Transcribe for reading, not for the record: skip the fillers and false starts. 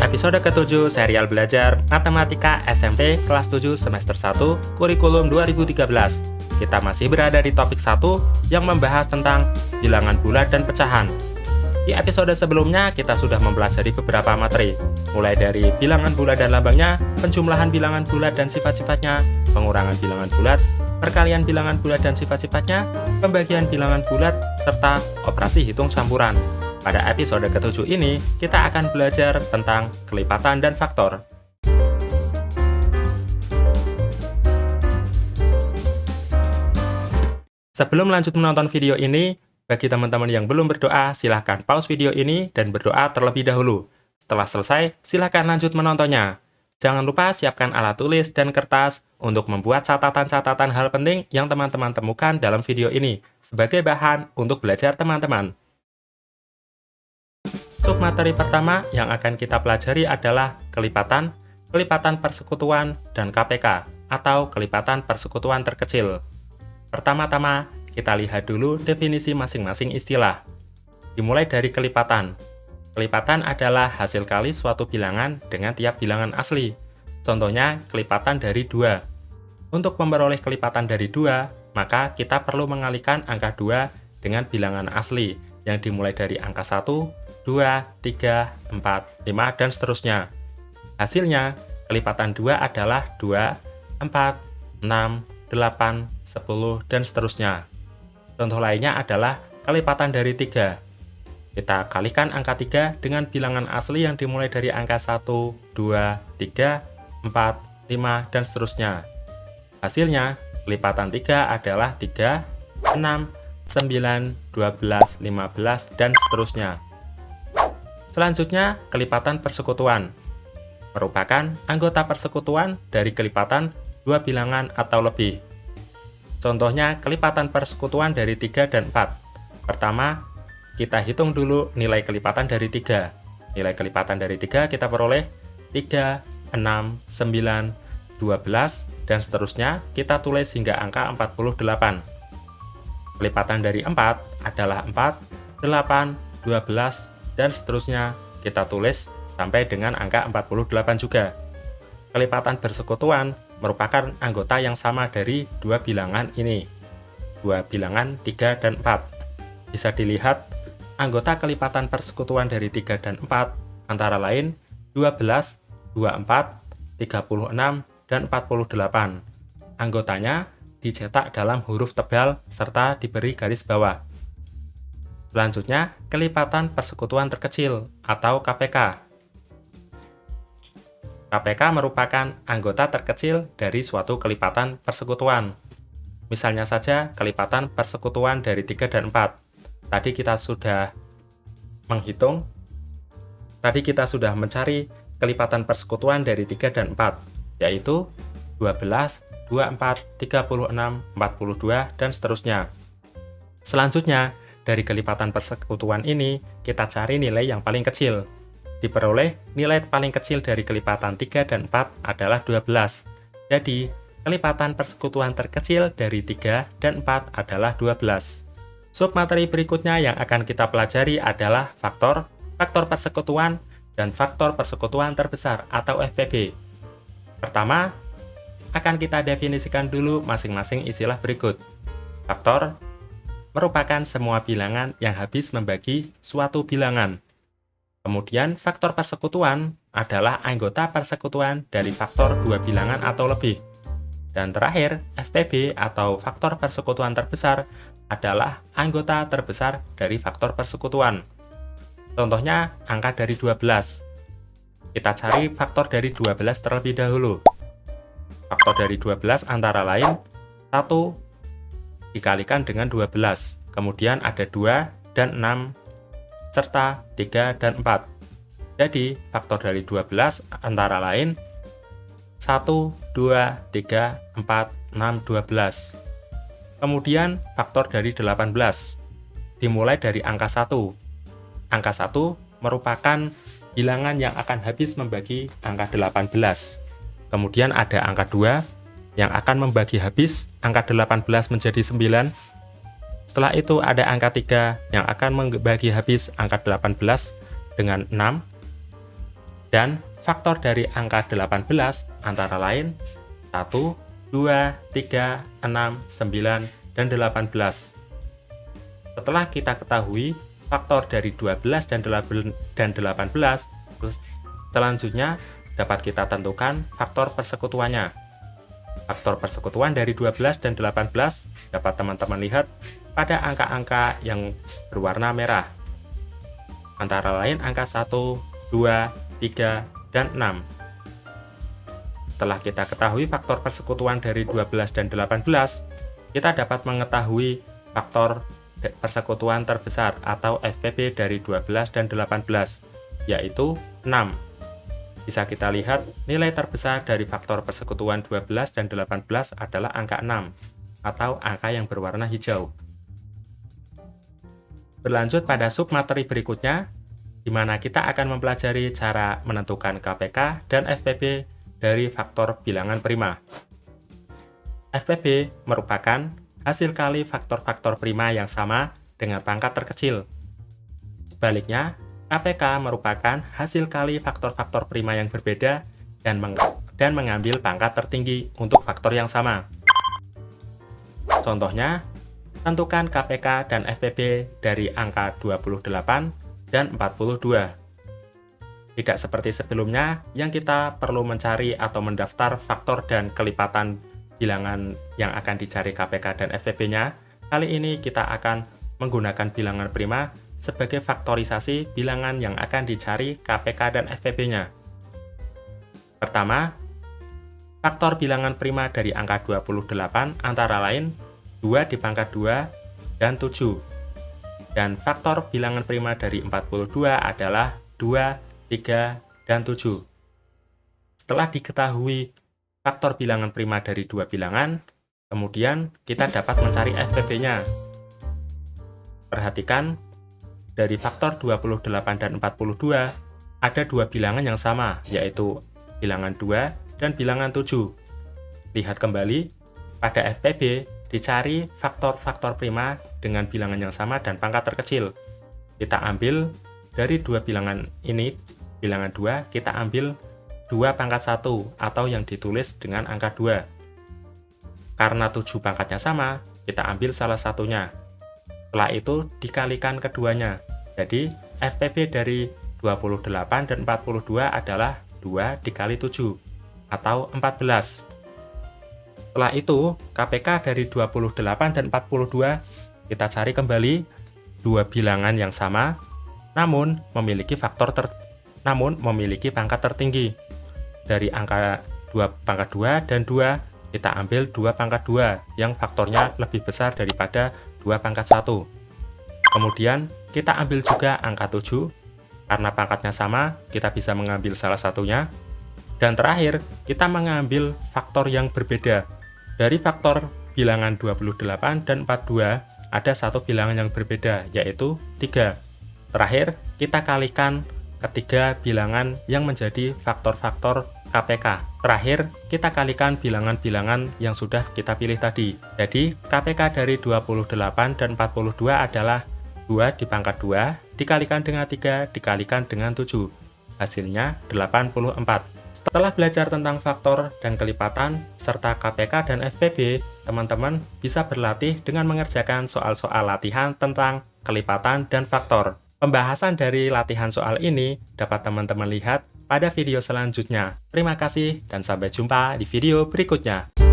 Episode ke-7 serial belajar Matematika SMP kelas 7 semester 1 kurikulum 2013. Kita masih berada di topik 1 yang membahas tentang bilangan bulat dan pecahan. Di episode sebelumnya kita sudah mempelajari beberapa materi, mulai dari bilangan bulat dan lambangnya, penjumlahan bilangan bulat dan sifat-sifatnya, pengurangan bilangan bulat, perkalian bilangan bulat dan sifat-sifatnya, pembagian bilangan bulat, serta operasi hitung campuran. Pada episode ke-7 ini, kita akan belajar tentang kelipatan dan faktor. Sebelum lanjut menonton video ini, bagi teman-teman yang belum berdoa, silahkan pause video ini dan berdoa terlebih dahulu. Setelah selesai, silahkan lanjut menontonnya. Jangan lupa siapkan alat tulis dan kertas untuk membuat catatan-catatan hal penting yang teman-teman temukan dalam video ini, sebagai bahan untuk belajar teman-teman. Submateri pertama yang akan kita pelajari adalah kelipatan, kelipatan persekutuan, dan KPK, atau kelipatan persekutuan terkecil. Pertama-tama, kita lihat dulu definisi masing-masing istilah. Dimulai dari kelipatan. Kelipatan adalah hasil kali suatu bilangan dengan tiap bilangan asli. Contohnya, kelipatan dari 2. Untuk memperoleh kelipatan dari 2, maka kita perlu mengalikan angka 2 dengan bilangan asli, yang dimulai dari angka 1, 2, 3, 4, 5, dan seterusnya. Hasilnya, kelipatan 2 adalah 2, 4, 6, 8, 10, dan seterusnya. Contoh lainnya adalah kelipatan dari 3. Kita kalikan angka 3 dengan bilangan asli yang dimulai dari angka 1, 2, 3, 4, 5, dan seterusnya. Hasilnya, kelipatan 3 adalah 3, 6, 9, 12, 15, dan seterusnya. Selanjutnya, kelipatan persekutuan. Merupakan anggota persekutuan dari kelipatan 2 bilangan atau lebih. Contohnya, kelipatan persekutuan dari 3 dan 4. Pertama, kita hitung dulu nilai kelipatan dari 3. Nilai kelipatan dari 3 kita peroleh 3, 6, 9, 12, dan seterusnya kita tulis hingga angka 48. Kelipatan dari 4 adalah 4, 8, 12, dan seterusnya kita tulis sampai dengan angka 48 juga. Kelipatan persekutuan merupakan anggota yang sama dari 2 bilangan ini. 2 bilangan 3 dan 4. Bisa dilihat, anggota kelipatan persekutuan dari 3 dan 4 antara lain 12, 24, 36, dan 48. Anggotanya dicetak dalam huruf tebal serta diberi garis bawah. Selanjutnya, kelipatan persekutuan terkecil atau KPK. KPK merupakan anggota terkecil dari suatu kelipatan persekutuan. Misalnya saja kelipatan persekutuan dari 3 dan 4. Tadi kita sudah mencari kelipatan persekutuan dari 3 dan 4, yaitu 12, 24, 36, 42, dan seterusnya. Selanjutnya, dari kelipatan persekutuan ini, kita cari nilai yang paling kecil. Diperoleh nilai paling kecil dari kelipatan 3 dan 4 adalah 12. Jadi, kelipatan persekutuan terkecil dari 3 dan 4 adalah 12. Submateri berikutnya yang akan kita pelajari adalah faktor, faktor persekutuan, dan faktor persekutuan terbesar atau FPB. Pertama, akan kita definisikan dulu masing-masing istilah berikut. Faktor merupakan semua bilangan yang habis membagi suatu bilangan. Kemudian, faktor persekutuan adalah anggota persekutuan dari faktor 2 bilangan atau lebih. Dan terakhir, FPB atau faktor persekutuan terbesar adalah anggota terbesar dari faktor persekutuan. Contohnya, angka dari 12. Kita cari faktor dari 12 terlebih dahulu. Faktor dari 12 antara lain 1 dikalikan dengan 12. Kemudian ada 2 dan 6. Serta 3 dan 4. Jadi, faktor dari 12 antara lain 1, 2, 3, 4, 6, 12. Kemudian, faktor dari 18. Dimulai dari angka 1. Angka 1 merupakan bilangan yang akan habis membagi angka 18. Kemudian ada angka 2 yang akan membagi habis angka 18 menjadi 9. Setelah itu ada angka 3 yang akan membagi habis angka 18 dengan 6. Dan faktor dari angka 18 antara lain 1, 2, 3, 6, 9, dan 18. Setelah kita ketahui faktor dari 12 dan 18, selanjutnya dapat kita tentukan faktor persekutuannya. Faktor persekutuan dari 12 dan 18 dapat teman-teman lihat pada angka-angka yang berwarna merah. Antara lain angka 1, 2, 3, dan 6. Setelah kita ketahui faktor persekutuan dari 12 dan 18, kita dapat mengetahui faktor persekutuan terbesar atau FPB dari 12 dan 18, yaitu 6. Bisa kita lihat nilai terbesar dari faktor persekutuan 12 dan 18 adalah angka 6 atau angka yang berwarna hijau. Berlanjut pada submateri berikutnya, di mana kita akan mempelajari cara menentukan KPK dan FPB dari faktor bilangan prima. FPB merupakan hasil kali faktor-faktor prima yang sama dengan pangkat terkecil. Sebaliknya, KPK merupakan hasil kali faktor-faktor prima yang berbeda dan mengambil pangkat tertinggi untuk faktor yang sama. Contohnya, tentukan KPK dan FPB dari angka 28 dan 42. Tidak seperti sebelumnya yang kita perlu mencari atau mendaftar faktor dan kelipatan bilangan yang akan dicari KPK dan FPB-nya, kali ini kita akan menggunakan bilangan prima sebagai faktorisasi bilangan yang akan dicari KPK dan FPB-nya. Pertama, faktor bilangan prima dari angka 28 antara lain 2 di pangkat 2 dan 7. Dan faktor bilangan prima dari 42 adalah 2, 3, dan 7. Setelah diketahui faktor bilangan prima dari dua bilangan, kemudian kita dapat mencari FPB-nya. Perhatikan, dari faktor 28 dan 42, ada dua bilangan yang sama, yaitu bilangan 2 dan bilangan 7. Lihat kembali, pada FPB dicari faktor-faktor prima dengan bilangan yang sama dan pangkat terkecil. Kita ambil dari dua bilangan ini, bilangan 2, kita ambil 2 pangkat 1 atau yang ditulis dengan angka 2. Karena 7 pangkatnya sama, kita ambil salah satunya. Setelah itu dikalikan keduanya. Jadi FPB dari 28 dan 42 adalah 2 dikali 7 atau 14. Setelah itu KPK dari 28 dan 42 kita cari kembali dua bilangan yang sama namun memiliki pangkat tertinggi. Dari angka 2 pangkat 2 dan 2 kita ambil 2 pangkat 2 yang faktornya lebih besar daripada 2 pangkat 1. Kemudian kita ambil juga angka 7, karena pangkatnya sama, kita bisa mengambil salah satunya. Dan terakhir, kita mengambil faktor yang berbeda. Dari faktor bilangan 28 dan 42, ada satu bilangan yang berbeda, yaitu 3. Terakhir, kita kalikan ketiga bilangan yang menjadi faktor-faktor KPK. Terakhir, kita kalikan bilangan-bilangan yang sudah kita pilih tadi. Jadi, KPK dari 28 dan 42 adalah 2 di pangkat 2, dikalikan dengan 3, dikalikan dengan 7. Hasilnya 84. Setelah belajar tentang faktor dan kelipatan, serta KPK dan FPB, teman-teman bisa berlatih dengan mengerjakan soal-soal latihan tentang kelipatan dan faktor. Pembahasan dari latihan soal ini dapat teman-teman lihat pada video selanjutnya. Terima kasih dan sampai jumpa di video berikutnya.